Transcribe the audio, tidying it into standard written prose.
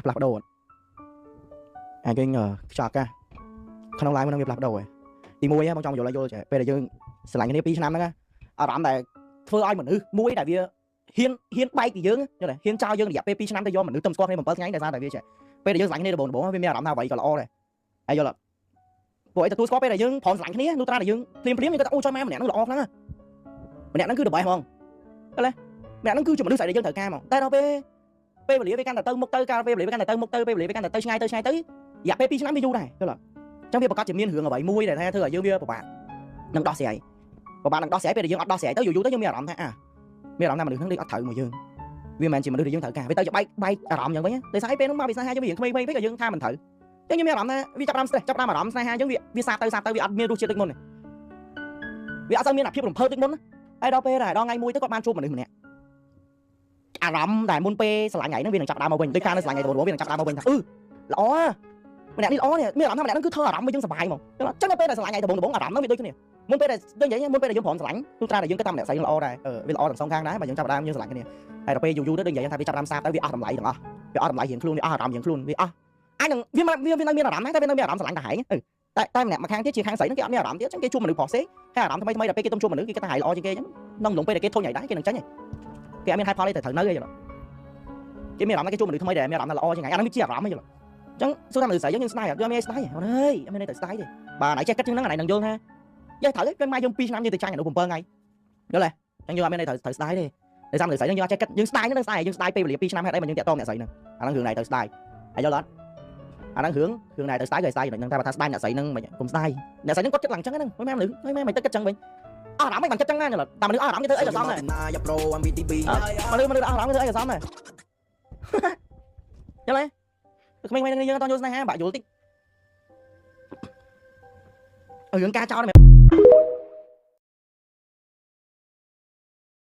ផ្លាស់ប្ដូរអាគេខ្យល់កាសក្នុងឡាយមិនវាផ្លាស់ប្ដូរឯទី1បងចង់យល់ឲ្យយល់ចេះពេលដែលយើងស្រឡាញ់គ្នា2ឆ្នាំហ្នឹងអារម្មណ៍ដែលធ្វើឲ្យមនុស្សមួយដែលវាហ៊ានបែកពីយើងយល់ទេហ៊ានចោលយើងរយៈពេល2ឆ្នាំទៅយកមនុស្សទៅស្គាល់គ្នា7ថ្ងៃដោយសារតែវាចេះពេលដែលយើងស្រឡាញ់គ្នាដំបូងវាមានអារម្មណ៍ថាអ្វីក៏ល្អដែរហើយយល់អត់ពួកឯងទទួលស្គាល់ពេលដែលយើងព្រមស្រឡាញ់គ្នាលុះត្រាតែយើងភ្លាមយើងគាត់អូចុយម៉ែម្នាក់ហ្នឹងល្អខ្លាំងណាម្នាក់ហ្នឹងគឺ the best ហ្មងយល់ទេម្នាក់ហ្នឹងគឺជាមនុស្សស្អីដែលយើងត្រូវការហ្មងតែដល់ពេលវេលាវាកាន់តែទៅមុខទៅកាលពេលវេលាវាកាន់តែទៅមុខទៅពេលវេលាវាកាន់តែទៅឆ្ងាយទៅរយៈពេល2ឆ្នាំវាយូរដែរយល់អត់អញ្ចឹងវាប្រកាសជាមានរឿងអ្វីមួយដែលថាធ្វើឲ្យយើងវាពិបាកនឹងដោះស្រាយពេលដែលយើងអត់ដោះស្រាយទៅយូរទៅយើងមានអារម្មណ៍ថាមនុស្សហ្នឹងដូចអត់ត្រូវមកយើងវាមិនមែនជាមនុស្សដែលយើងត្រូវការវាទៅជាបែកអារម្មណ៍អញ្ចឹងវិញដោយសារពេលហ្នឹងមកវាស្នេហាយើងវាក្មេងពេកក៏យើងថាមិនត្រូវអញ្ចឹងយើងមានអារម្មណ៍ថាវាចាប់ផ្ដើម stress ចាប់ផ្ដើមអារម្មណ៍ស្នេហាអញ្ចឹងវាសាបទៅវាអត់មានរសជាតិដូចមុនវាអត់សូវមានអាភាពរំភើបដូចមុនហើយដល់ពេលដល់ថ្ងៃមួយទៅគាត់បានជួបមនុស្សម្នាក់អារម្មណ៍ដែលមុនពេលស្រឡាញ់ថ្ងៃហ្នឹងវានឹងចាប់ផ្ដើមមកវិញដូចការនៅស្រឡាញ់ថ្ងៃដំបូងវានឹងចាប់ផ្ដើមមកវិញថាល្អម្នាក់នេះល្អនេះមានអារម្មណ៍ថាម្នាក់ហ្នឹងគឺធ្វើអារម្មណ៍ឲ្យយើងសប្បាយហ្មងអញ្ចឹងដល់ពេលដែលស្រឡាញ់ថ្ងៃដំបូងអារម្មណ៍ហ្នឹងវាដូចគ្នាមុនពេលដែលយើងនិយាយមុនពេលដែលយើងព្រមស្រឡាញ់ទោះត្រាតែយើងគិតថាម្នាក់ស្រីល្អដែរវាល្អទាំងសងខាងដែរបើយើងចាប់ផ្ដើមយើងស្រឡាញ់គ្នាហើយដល់ពេលយូរទៅដូចនិយាយថាវាចាប់ផ្ដើមសាបទៅវាអស់តម្លៃទាំងអស់វាអស់តម្លៃរៀងខ្លួនវាអស់អារម្មណ៍រៀងខ្លួនវាអស់អញនឹងវានៅមានអារម្មណ៍តែវានៅមានអារម្មណ៍ស្រឡាញ់តែហែងតែម្នាក់មកខាងទៀតជាខាងស្រីហ្នឹងគេអត់មានអារម្មណ៍ទៀតអញ្ចឹងគេជួបមនុស្សប្រុសផ្សេងហើយអារម្មណ៍ថ្មីដល់ពេលគេទៅជួបមនុស្សគេគិតថាហែងល្អជាងគេអញ្ចឹងក្នុងពេលដែលគេធុញហើយដែរគេនឹងចាញ់គេអត់មានហេតុផលទេត្រូវនៅទេគេមានអារម្មណ៍ថាគេជួបមនុស្សថ្មីដែលមានអារម្មណ៍ថាល្អជាងអាហ្នឹងវាជាអារម្មណ៍ហ្នឹងចឹងសួរថាមនុស្សស្រីយើងស្ដាយអត់យើងមានស្ដាយអូនអើយអត់មានទៅស្ដាយទេបាទណៃចេះគិតជាងហ្នឹងណៃនឹងយល់ថាយើងត្រូវពេលម៉ែយើង2ឆ្នាំយើងទៅចាញ់អានោះ7ថ្ងៃយល់ទេចឹងយើងអត់មានទៅស្ដាយទេដោយសារមនុស្សស្រីយើងអត់ចេះគិតយើងស្ដាយហ្នឹងស្ដាយយើងស្ដាយពេលវេលា2ឆ្នាំហេតុអីមកយើងតាក់តងអ្នកស្រីហ្នឹងអាហ្នឹងរឿងណៃទៅស្ដាយហើយយល់អត់អាហ្នឹងរឿងណៃទៅស្ដាយគឺស្ដាយចំណុចហ្នឹងតែបើថាស្ដាយអ្នកស្រីហ្នឹងមិនកុំស្ដាយអ្នកស្រីហ្នឹងគាត់គិតឡើងចឹងហ្នឹងម៉ែមនុស្សមិនទៅគិតចឹងវិញអស់អារម្មណ៍មិនគិតចឹងណាយល់អត់តែមនុស្សអស់អារម្មណ៍គេធ្វើអីក៏សមដែរមនុស្សអស់អារម្មណ៍គេធ្វើអីក៏សមដែរយល់ទេក្មេងៗនឹងយើងអត់យល់ស្នេហាបាក់យល់តិចរឿងការចោល